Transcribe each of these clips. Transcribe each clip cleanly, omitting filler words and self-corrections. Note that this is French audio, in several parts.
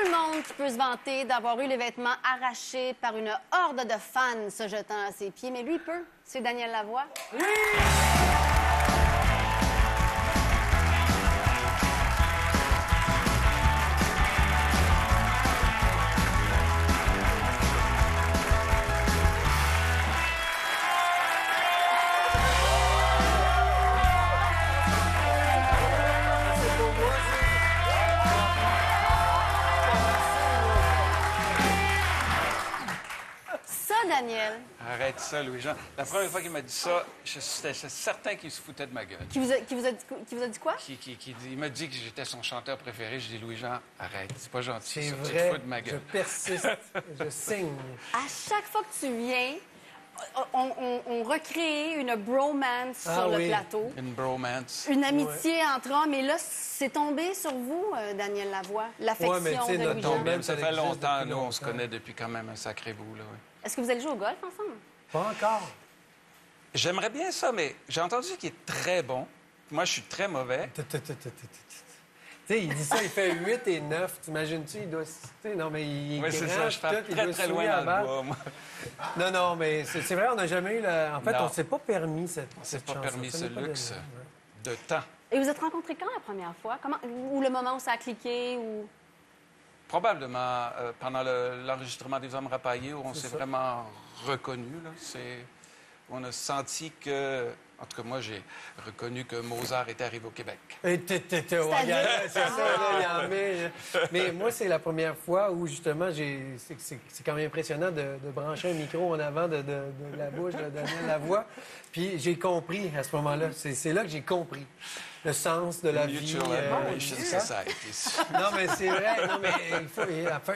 le monde qui peut se vanter d'avoir eu les vêtements arrachés par une horde de fans se jetant à ses pieds, mais lui peut. C'est Daniel Lavoie. Oui! Daniel. Arrête ça, Louis-Jean. La première fois qu'il m'a dit ça, j'étais certain qu'il se foutait de ma gueule. Qui vous a dit quoi? Il m'a dit que j'étais son chanteur préféré. Je dis, Louis-Jean, arrête, c'est pas gentil. C'est ça, vrai, tu te fous de ma gueule. je persiste, je signe. À chaque fois que tu viens, on recrée une bromance sur le plateau. Une bromance. Une amitié entre hommes. Et là, c'est tombé sur vous, Daniel Lavoie, l'affection de Louis-Jean. Ça fait longtemps, nous, on se connaît depuis quand même un sacré bout, là, oui. Est-ce que vous allez jouer au golf ensemble? Pas encore. J'aimerais bien ça, mais j'ai entendu qu'il est très bon. Moi, je suis très mauvais. Tu sais, il dit ça, il fait 8 et 9. T'imagines-tu, il doit... Non, mais il est oui, c'est ça, je fais très loin dans le bois, moi. Non, mais c'est vrai, on n'a jamais eu la... En fait, on ne s'est pas permis cette chance. On s'est pas permis ce luxe de temps. Et vous êtes rencontrés quand la première fois? Ou le moment où ça a cliqué, ou... Probablement pendant l'enregistrement des Hommes rapaillés, où on s'est vraiment reconnus. On a senti que... En tout cas, moi, j'ai reconnu que Mozart était arrivé au Québec. C'est ça, là, mais moi, c'est la première fois où, justement, c'est quand même impressionnant de brancher un micro en avant de la bouche de Daniel Lavoie. Puis j'ai compris à ce moment-là. C'est là que j'ai compris le sens de la vie. Non, mais c'est vrai. Non, mais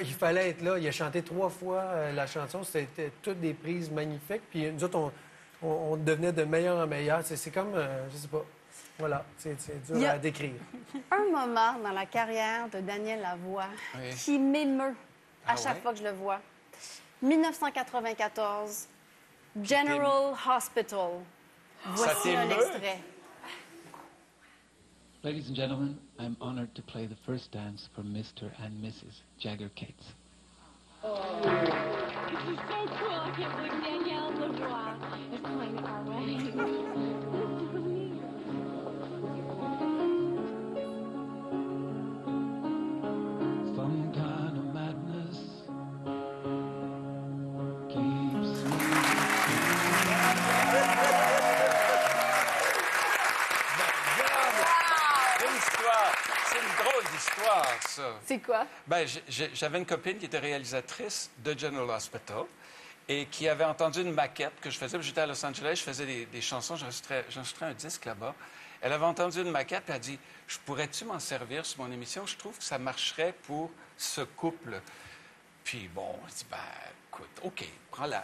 il fallait être là. Il a chanté 3 fois la chanson. C'était toutes des prises magnifiques. Puis nous autres, on devenait de meilleur en meilleur. C'est comme, je sais pas, voilà, c'est dur à décrire. Un moment dans la carrière de Daniel Lavoie qui m'émeut à chaque fois que je le vois. 1994, General Hospital. Voici un extrait. Ladies and gentlemen, I'm honored to play the first dance for Mr. and Mrs. Jagger Cates. Oh. This is so cool. I can't believe Danielle Lavoie is playing our wedding. This is amazing. Some kind of madness keeps me. C'est une drôle d'histoire, ça. C'est quoi? Bien, j'avais une copine qui était réalisatrice de General Hospital et qui avait entendu une maquette que je faisais. J'étais à Los Angeles, je faisais des chansons, j'enregistrais un disque là-bas. Elle avait entendu une maquette et elle a dit « Je pourrais-tu m'en servir sur mon émission? Je trouve que ça marcherait pour ce couple. » Puis bon, je dis « Ben, écoute, OK, prends-la. »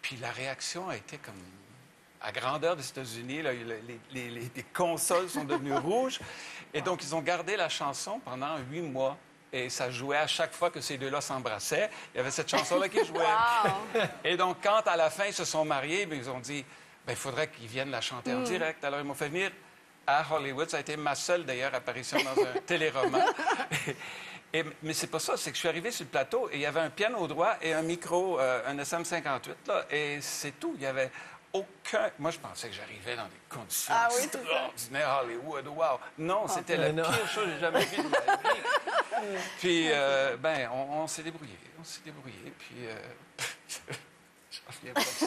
Puis la réaction a été comme... À grandeur des États-Unis, là, les consoles sont devenues rouges. Et donc, ils ont gardé la chanson pendant 8 mois. Et ça jouait à chaque fois que ces deux-là s'embrassaient. Il y avait cette chanson-là qui jouait. Wow. Et donc, quand à la fin, ils se sont mariés, bien, ils ont dit, bien, il faudrait qu'ils viennent la chanter en direct. Alors, ils m'ont fait venir à Hollywood. Ça a été ma seule, d'ailleurs, apparition dans un téléroman. Mais c'est pas ça, c'est que je suis arrivé sur le plateau et il y avait un piano droit et un micro, un SM58, là, et c'est tout. Il y avait aucun... Moi, je pensais que j'arrivais dans des conditions extraordinaires, Hollywood, wow. Non, c'était la pire chose que j'ai jamais vue de ma vie. Puis, ben, on s'est débrouillé. Puis, j'en reviens pas de ça.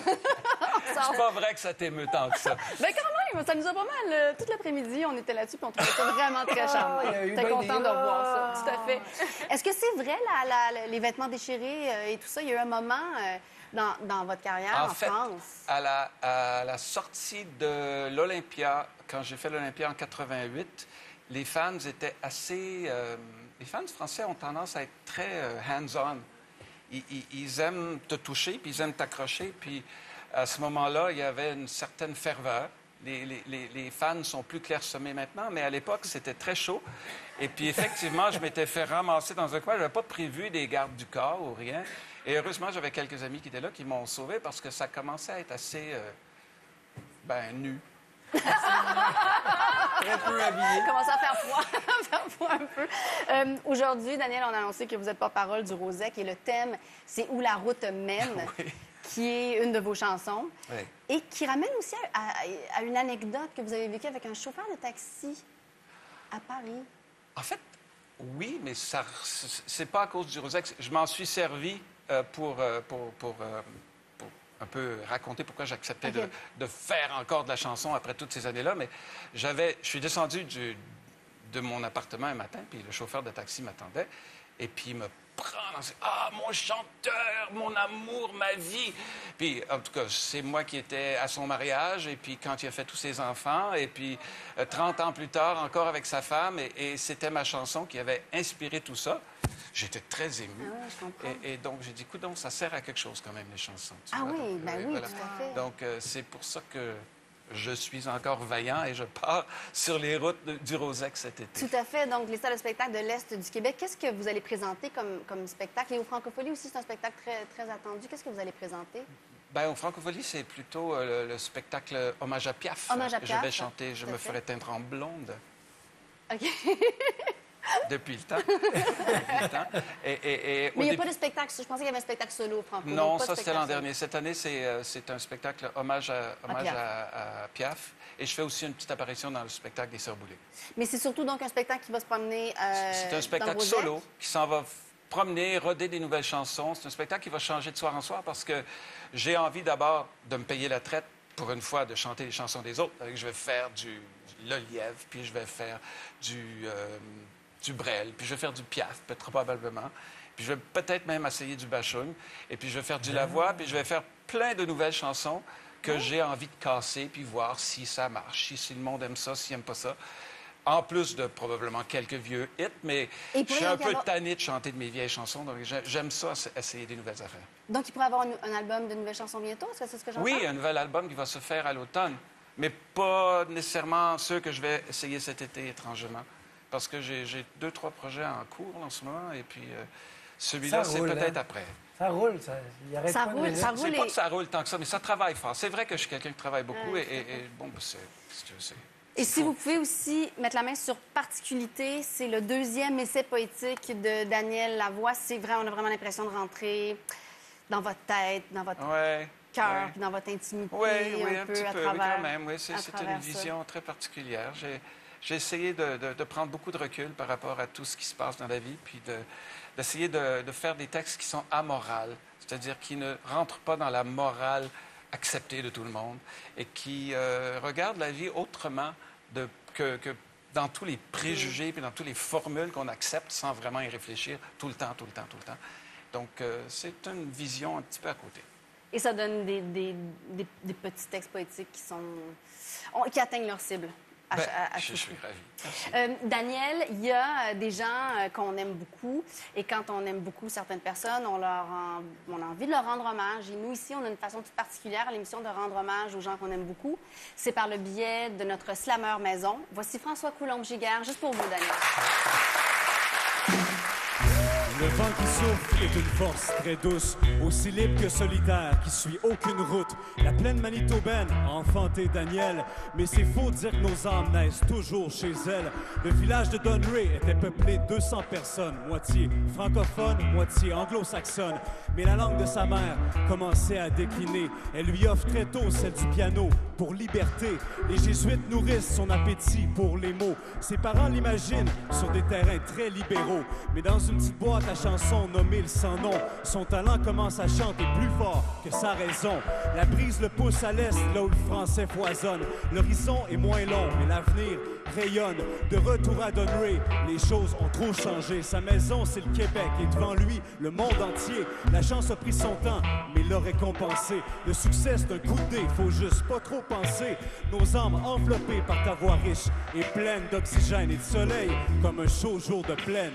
C'est pas vrai que ça t'émeut tant que ça. Ben quand même, ça nous a pas mal. Tout l'après-midi, on était là-dessus, puis on trouvait ça vraiment très charmant. J'étais content de revoir ça, tout à fait. Est-ce que c'est vrai, les vêtements déchirés et tout ça? Il y a eu un moment dans votre carrière en France? À la sortie de l'Olympia, quand j'ai fait l'Olympia en 88, les fans étaient assez... les fans français ont tendance à être très hands-on. Ils aiment te toucher, puis ils aiment t'accrocher, puis à ce moment-là, il y avait une certaine ferveur. Les fans sont plus clairsemés maintenant, mais à l'époque, c'était très chaud. Et puis, effectivement, je m'étais fait ramasser dans un coin. Je n'avais pas prévu des gardes du corps ou rien. Et heureusement, j'avais quelques amis qui étaient là, qui m'ont sauvé parce que ça commençait à être assez, nu. Très peu habillé. Commence à faire froid, faire froid un peu. Aujourd'hui, Daniel, on a annoncé que vous êtes porte-parole du Rosec et le thème, c'est Où la route mène, qui est une de vos chansons. Oui. Et qui ramène aussi à une anecdote que vous avez vécue avec un chauffeur de taxi à Paris. En fait, oui, mais ça, c'est pas à cause du Rosec. Je m'en suis servi pour un peu raconter pourquoi j'acceptais de faire encore de la chanson après toutes ces années-là. Mais je suis descendu de mon appartement un matin, puis le chauffeur de taxi m'attendait, et puis il me prend dans ses... Ah, mon chanteur, mon amour, ma vie! Puis, en tout cas, c'est moi qui étais à son mariage, et puis quand il a fait tous ses enfants, et puis 30 ans plus tard, encore avec sa femme, et c'était ma chanson qui avait inspiré tout ça. J'étais très ému. Ah ouais, je comprends. Et donc, j'ai dit, écoute, donc, ça sert à quelque chose quand même, les chansons. Ah vois? oui, Donc, ben oui, voilà. tout à fait. Donc, c'est pour ça que je suis encore vaillant et je pars sur les routes du Rosec cet été. Tout à fait. Donc, les salles de spectacle de l'Est du Québec, qu'est-ce que vous allez présenter comme spectacle? Et au Francophonie aussi, c'est un spectacle très, très attendu. Qu'est-ce que vous allez présenter? Bien, au Francophonie, c'est plutôt le spectacle Hommage à Piaf. Hommage à Je Piaf, vais chanter Je tout à me fait. ferai teindre en blonde. OK. Depuis le temps. Depuis le temps. Mais il n'y a pas de spectacle. Je pensais qu'il y avait un spectacle solo au Franco. Non, Donc, pas de ça, c'était l'an spectacle solo. dernier. Cette année, c'est un spectacle hommage Piaf. à Piaf. Et je fais aussi une petite apparition dans le spectacle des Sœurs Boulay. Mais c'est surtout donc un spectacle qui va se promener C'est un dans le spectacle Rosec. solo qui s'en va promener, roder des nouvelles chansons. C'est un spectacle qui va changer de soir en soir parce que j'ai envie d'abord de me payer la traite pour une fois de chanter les chansons des autres. Je vais faire le lièvre, puis je vais faire du Brel, puis je vais faire du Piaf, peut-être probablement. Puis je vais peut-être même essayer du Bachung. Et puis je vais faire du Lavoie, puis je vais faire plein de nouvelles chansons que j'ai envie de casser, puis voir si ça marche, si le monde aime ça, s'il n'aime pas ça. En plus de probablement quelques vieux hits, mais Et je suis un peu avoir- tanné de chanter de mes vieilles chansons, donc j'aime ça, essayer des nouvelles affaires. Donc, il pourrait y avoir un album de nouvelles chansons bientôt? Est-ce que c'est ce que j'entends? Oui, un nouvel album qui va se faire à l'automne, mais pas nécessairement ceux que je vais essayer cet été étrangement, parce que j'ai 2-3 projets en cours en ce moment, et puis celui-là, Ça c'est roule, peut-être hein? après. Ça roule, il arrête Ça pas de roule, venir. ça C'est pas que ça roule tant que ça, mais ça travaille fort. C'est vrai que je suis quelqu'un qui travaille beaucoup, et bon, ben, c'est... Et si vous pouvez aussi mettre la main sur Particularité, c'est le deuxième essai poétique de Daniel Lavoie. C'est vrai, on a vraiment l'impression de rentrer dans votre tête, dans votre Ouais. cœur, ouais. puis dans votre intimité, Oui, un peu petit à peu, travers. oui, quand même. Oui, c'est travers une ça. vision très particulière. J'ai essayé de prendre beaucoup de recul par rapport à tout ce qui se passe dans la vie, puis d'essayer de faire des textes qui sont amorales, c'est-à-dire qui ne rentrent pas dans la morale acceptée de tout le monde et qui regardent la vie autrement que dans tous les préjugés puis dans toutes les formules qu'on accepte sans vraiment y réfléchir tout le temps. Donc, c'est une vision un petit peu à côté. Et ça donne des petits textes poétiques qui atteignent leur cible. Je suis ravi. Daniel, il y a des gens qu'on aime beaucoup. Et quand on aime beaucoup certaines personnes, on a envie de leur rendre hommage. Et nous, ici, on a une façon toute particulière à l'émission de rendre hommage aux gens qu'on aime beaucoup. C'est par le biais de notre slameur maison. Voici François Coulombe-Giguère, juste pour vous, Daniel. Le vent qui souffle est une force très douce, aussi libre que solitaire, qui suit aucune route. La plaine manitobaine a enfanté Daniel, mais c'est faux de dire que nos âmes naissent toujours chez elle. Le village de Donray était peuplé de 200 personnes, moitié francophones, moitié anglo-saxonnes. Mais la langue de sa mère commençait à décliner. Elle lui offre très tôt celle du piano pour liberté. Les jésuites nourrissent son appétit pour les mots. Ses parents l'imaginent sur des terrains très libéraux. Mais dans une petite boîte à chansons nommée le sans nom, son talent commence à chanter plus fort que sa raison. La brise le pousse à l'est, là où le français foisonne. L'horizon est moins long, mais l'avenir rayonne. De retour à Donray, les choses ont trop changé. Sa maison, c'est le Québec, et devant lui, le monde entier. La chance a pris son temps, mais l'a récompensé. Le succès, c'est un coup de dé, faut juste pas trop penser. Nos âmes enveloppées par ta voix riche et pleine d'oxygène et de soleil, comme un chaud jour de plaine.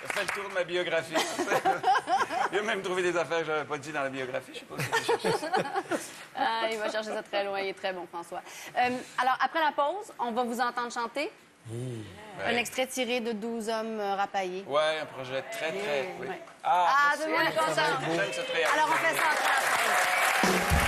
Ça fait le tour de ma biographie. Il a même trouvé des affaires que je n'avais pas dit dans la biographie. Je sais pas si j'ai cherché ça. il va chercher ça très loin. Il est très bon, François. Alors, après la pause, on va vous entendre chanter. Un extrait tiré de 12 hommes rapaillés. Oui, un projet très, très... Oui. Ouais. Ah, tout le monde est content. J'aime cette réaction. Alors, on fait ça après la pause.